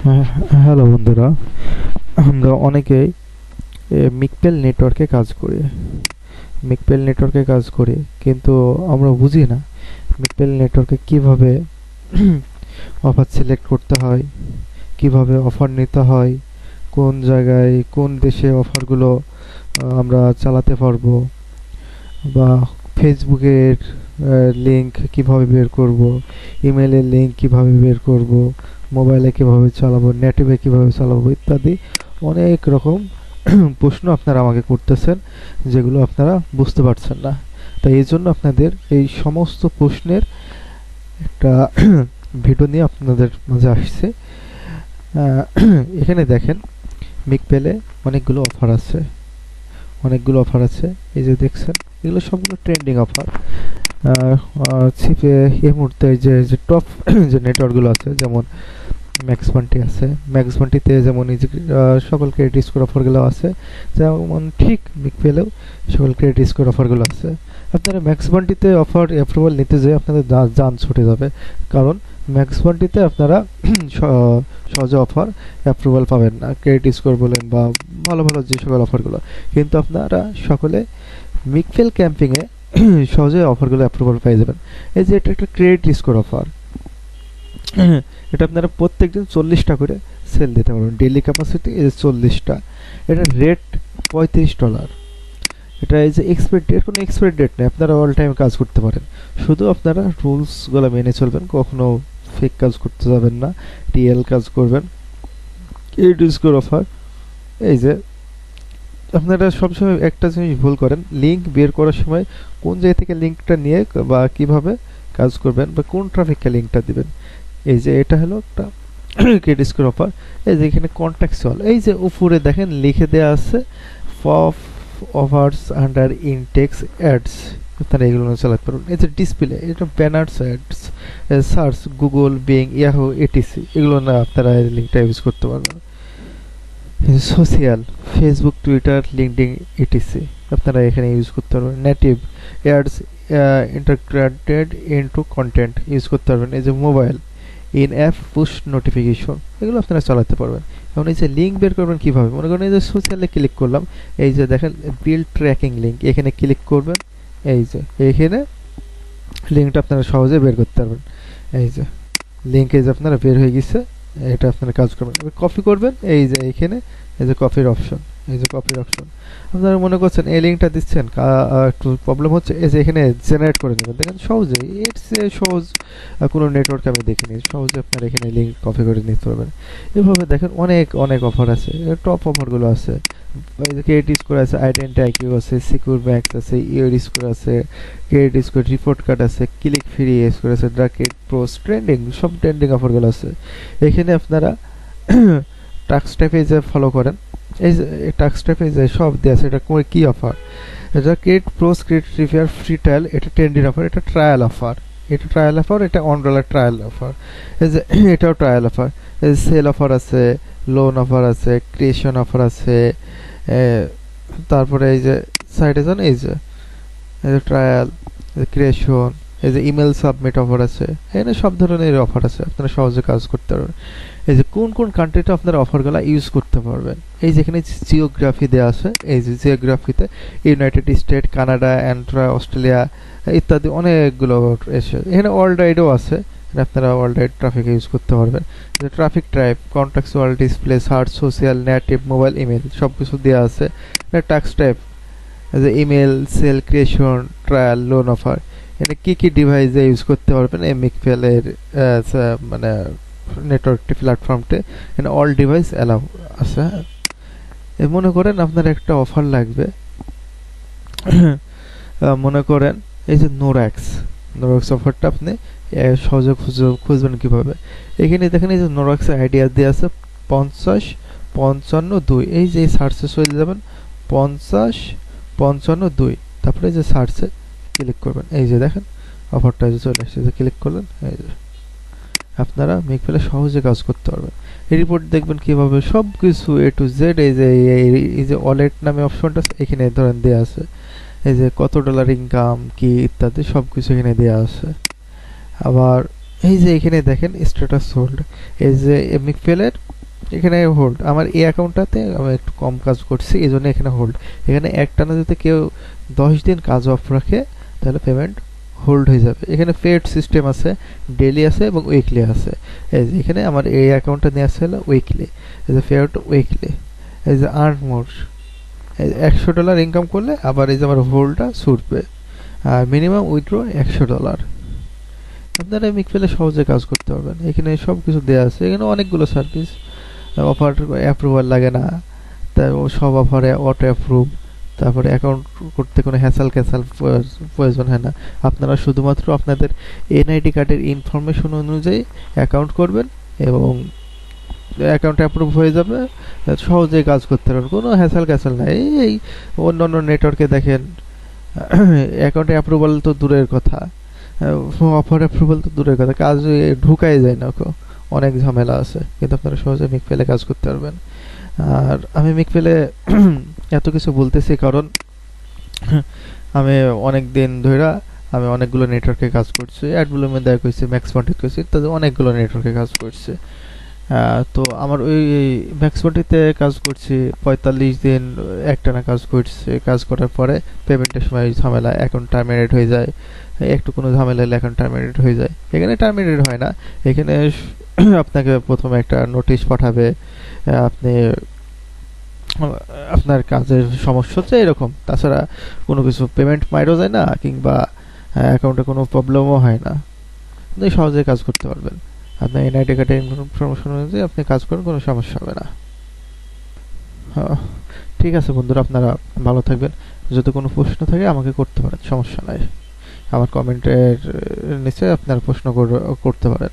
হ্যাঁ, হ্যালো বন্ধুরা, আমরা অনেকেই মিকপেল নেটওয়ার্কে কাজ করি। মিকপেল নেটওয়ার্কে কাজ করি, কিন্তু আমরা বুঝি না মিকপেল নেটওয়ার্কে কিভাবে অফার সিলেক্ট করতে হয়, কিভাবে অফার নিতে হয়, কোন জায়গায় কোন দেশে অফারগুলো আমরা চালাতে পারবো, বা ফেসবুকের লিংক কিভাবে বের করব, ইমেলের লিংক কিভাবে বের করব, মোবাইলে কিভাবে চালাবো, নেটিভে কিভাবে চালাবো ইত্যাদি অনেক রকম প্রশ্ন আপনারা আমাকে করতেছেন, যেগুলো আপনারা বুঝতে পারছেন না। তাই এই জন্য আপনাদের এই সমস্ত প্রশ্নের একটা ভিডিও নিয়ে আপনাদের মাঝে আসছে। আহ, এখানে দেখেন, মিকপেলে অনেকগুলো অফার আছে, অনেকগুলো অফার আছে। এই যে দেখছেন, এগুলো সবগুলো ট্রেন্ডিং অফার। ছিপে এই মুহূর্তে যে যে টপ যে নেটওয়ার্কগুলো আছে, যেমন ম্যাক্স বান্টি আছে। ম্যাক্স বান্টিতে যেমন এই যে সকল ক্রেডিট স্কোর অফারগুলো আছে, যেমন ঠিক মিকপেলেও সকল ক্রেডিট স্কোর অফারগুলো আছে। আপনারা ম্যাক্স বান্টিতে অফার অ্যাপ্রুভাল নিতে যেয়ে আপনাদের যান ছুটে যাবে, কারণ ম্যাক্স বান্টিতে আপনারা সহজে অফার অ্যাপ্রুভাল পাবেন না, ক্রেডিট স্কোর বলেন বা ভালো ভালো যে সকল অফারগুলো। কিন্তু আপনারা সকলে মিকপেল ক্যাম্পিংয়ে সহজে অফারগুলো অ্যাপ্রুভাল পেয়ে যাবেন। এই যে এটা একটা ক্রেডিট স্কোর অফার, এটা আপনারা প্রত্যেকদিন 40টা করে সেল দিতে পারবেন। ডেইলি ক্যাপাসিটি এই যে 40টা, এটা রেট $35। এটা এই যে এক্সপায়ার ডেট, কোনো এক্সপায়ার ডেট নেই, আপনারা অল টাইম কাজ করতে পারেন। শুধু আপনারা রুলসগুলো মেনে চলবেন, কখনো ফেক কাজ করতে যাবেন না, রিয়েল কাজ করবেন। ক্রেডিট স্কোর অফার, এই যে আপনারা সবসময় একটা জিনিস ভুল করেন, লিঙ্ক বের করার সময় কোন জায়গা থেকে লিঙ্কটা নিয়ে বা কিভাবে কাজ করবেন বা কোন ট্রাফিককে লিঙ্কটা দিবেন। এই যে এটা হলো একটা ক্রেডিট স্কোর অফার। এই যে এখানে কন্ট্যাক্টুয়াল, এই যে উপরে দেখেন লিখে দেওয়া আছে pop offers under Intex ads, আপনারা এগুলো চালাতে পারবেন। এই যে ডিসপ্লে, এটা banners ads, search Google, being, Yahoo, ATC, এগুলো না আপনারা এই লিঙ্কটা ইউজ করতে পারবেন। Social, Facebook, Twitter, LinkedIn, etc, আপনারা এখানে ইউজ করতে পারবেন। Native ads integrated into content use করতে পারবেন। এই যে mobile, in app push notification, এগুলো আপনারা চালাতে পারবেন। এখন এই যে লিঙ্ক বের করবেন কিভাবে, মনে করেন এই যে সোশ্যালে ক্লিক করলাম, এই যে দেখেন বিল্ড ট্র্যাকিং লিঙ্ক, এখানে ক্লিক করবেন। এই যে এখানে লিঙ্কটা আপনারা সহজে বের করতে পারবেন। এই যে লিঙ্ক এই যে আপনারা বের হয়ে গেছে, এটা আপনারা কাজ করবেন। এবার কপি করবেন, এই যে এখানে এই যে কপির অপশন, এই যে কপির অপশন। আপনারা মনে করছেন এই লিঙ্কটা দিচ্ছেন, একটু প্রবলেম হচ্ছে, এই যে এখানে জেনারেট করে নেবেন। দেখেন সহজেই, এর চেয়ে সহজ কোনো নেটওয়ার্ক আমি দেখিনি, সহজে আপনারা এখানে লিঙ্ক কপি করে নিতে পারবেন। এভাবে দেখেন অনেক অনেক অফার আছে, টপ অফারগুলো আছে। ক্রেডিট স্কোর আছে, আইডেন্টি আইকিউ আছে, সিকিউর ব্যাংকস আছে, ইউর স্কোর আছে, ক্রেডিট স্কোর রিপোর্ট কার্ড আছে, ক্লিক ফ্রি স্কোর আছে, ড্রাকেট প্রোস, ট্রেন্ডিং, সব ট্রেন্ডিং অফারগুলো আছে। এখানে আপনারা টাক্স টাইপে যে ফলো করেন, এই যে টাক্স টাইপে যে সব দেওয়া আছে, এটা কি অফার, এটা credit প্রোস, credit repair, free trial, এটা ট্রেন্ডিং অফার, এটা ট্রায়াল অফার, এটা ট্রায়াল অফার, এটা $1 ট্রায়াল অফার। এই যে এটাও ট্রায়াল অফার। এই যে সেল অফার আছে, লোন অফার আছে, ক্রিয়েশন অফার আছে, তারপরে এই যে সাইডে যান, এই যে ট্রায়াল, ক্রিয়েশন, এই যে ইমেল সাবমিট অফার আছে। এখানে সব ধরনের অফার আছে, আপনারা সহজে কাজ করতে পারবেন। এই যে কোন কোন কান্ট্রিতে আপনারা অফারগুলো ইউজ করতে পারবেন, এই যে এখানে জিওগ্রাফি দেওয়া আছে। এই যে জিওগ্রাফিতে ইউনাইটেড স্টেট, কানাডা, অস্ট্রেলিয়া ইত্যাদি অনেকগুলো এসে, এখানে ওয়ার্ল্ড ওয়াইডও আছে, আপনারা ওয়ার্ল্ড ওয়াইড ট্রাফিক ইউজ করতে পারবেন। যে traffic type, contextual, display, search, social, native, mobile, email, সব কিছু দেওয়া আছে। টাস্ক টাইপ, যে email, sale, creation, trial, loan offer, এখানে কি কি ডিভাইসে ইউজ করতে পারবেন এই মিকপেলের মানে নেটওয়ার্কটি প্ল্যাটফর্মটি, এখানে অল ডিভাইস অ্যালাউ আছে। মনে করেন আপনার একটা অফার লাগবে, মনে করেন এই যে নোরাক্স, নোরাক্স অফারটা আপনি সহজে খুঁজবেন কিভাবে। এখানে দেখেন এই যে নোরাক্সের আইডিয়া দিয়ে আছে 50-55-2, এই যে সার্চে চলে যাবেন 50-55-2, তারপরে এই যে সার্চে ক্লিক করবেন। এই যে দেখেন অফারটা যে চলে আসছে, যে ক্লিক করলেন, এই যে আপনারা মিকপেলে সহজে কাজ করতে পারবেন। এই রিপোর্ট দেখবেন কিভাবে সব কিছু এ টু জেড, এই যে এই যে ওয়ালেট নামে অপশনটা এখানে ধরেন দেওয়া আছে, এই যে কত ডলার ইনকাম কি ইত্যাদি সব কিছু এখানে দেওয়া আছে। আবার এই যে এখানে দেখেন স্ট্যাটাস হোল্ড, এই যে মিকপেলের এখানে হোল্ড, আমার এই অ্যাকাউন্টটাতে আমি একটু কম কাজ করছি এই জন্য এখানে হোল্ড। এখানে একটানা যদি কেউ 10 দিন কাজ অফ রাখে তাহলে পেমেন্ট হোল্ড হয়ে যাবে। এখানে পেড সিস্টেম আছে, ডেইলি আছে এবং উইকলি আছে। এই যে এখানে আমার এই অ্যাকাউন্টটা নিয়ে আসছে হলো উইকলি, এই যে পেড উইকলি, এই যে আর্ন মোর, এই $100 ইনকাম করলে আবার এই যে আমার হোল্ডটা ছুটবে। আর মিনিমাম উইথড্র $100। আপনারা মিকফেলে সহজে কাজ করতে পারবেন। এখানে সব কিছু দেওয়া আছে, এখানে অনেকগুলো সার্ভিস, অফার অ্যাপ্রুভাল লাগে না, তাই সব অফারে অটো অ্যাপ্রুভ, তারপরে অ্যাকাউন্ট করতে কোনো হ্যাসাল ক্যাসাল প্রয়োজন হয় না। আপনারা শুধুমাত্র আপনাদের এনআইডি কার্ডের ইনফরমেশন অনুযায়ী অ্যাকাউন্ট করবেন এবং অ্যাকাউন্ট অ্যাপ্রুভ হয়ে যাবে। সহজেই কাজ করতে পারবেন, কোনো হ্যাসাল ক্যাসাল নাই। এই অন্যান্য নেটওয়ার্কে দেখেন অ্যাকাউন্টে অ্যাপ্রুভাল তো দূরের কথা, অফার অ্যাপ্রুভাল তো দূরের কথা, কাজ ঢুকাই যায় না, অনেক ঝামেলা আছে। কিন্তু আপনারা সহজে মিকফেলে কাজ করতে পারবেন। আর আমি মিকফেলে এত কিছু বলতেছি কারণ আমি অনেক দিন ধরে আমি অনেকগুলো নেটওয়ার্কে কাজ করছি, অ্যাডগুলোর দেয়া করছি, ম্যাক্স পয়েন্টে করছি, তাদের অনেকগুলো নেটওয়ার্কে কাজ করছি। তো আমার ওই ম্যাক্স পয়েন্টিতে কাজ করছি 45 দিন একটানা কাজ করছি। কাজ করার পরে পেমেন্টের সময় ঝামেলা, অ্যাকাউন্ট টার্মিনেট হয়ে যায়, একটু কোনো ঝামেলা হলে অ্যাকাউন্ট টার্মিনেট হয়ে যায়। এখানে টার্মিনেট হয় না, এখানে আপনাকে প্রথমে একটা নোটিশ পাঠাবে, আপনি আপনার কাজের সমস্যা হচ্ছে এরকম। তাছাড়া কোনো কিছু পেমেন্ট মাইরও যায় না কিংবা অ্যাকাউন্টে কোনো প্রবলেমও হয় না। আপনি সহজেই কাজ করতে পারবেন। আপনার এনআইডি কার্ডের ইনফরমেশন অনুযায়ী আপনি কাজ করেন, কোনো সমস্যা হবে না। হ্যাঁ, ঠিক আছে বন্ধুরা, আপনারা ভালো থাকবেন। যদি কোনো প্রশ্ন থাকে আমাকে করতে পারেন, সমস্যা নাই। আমার কমেন্টের নিচে আপনারা প্রশ্ন করতে পারেন।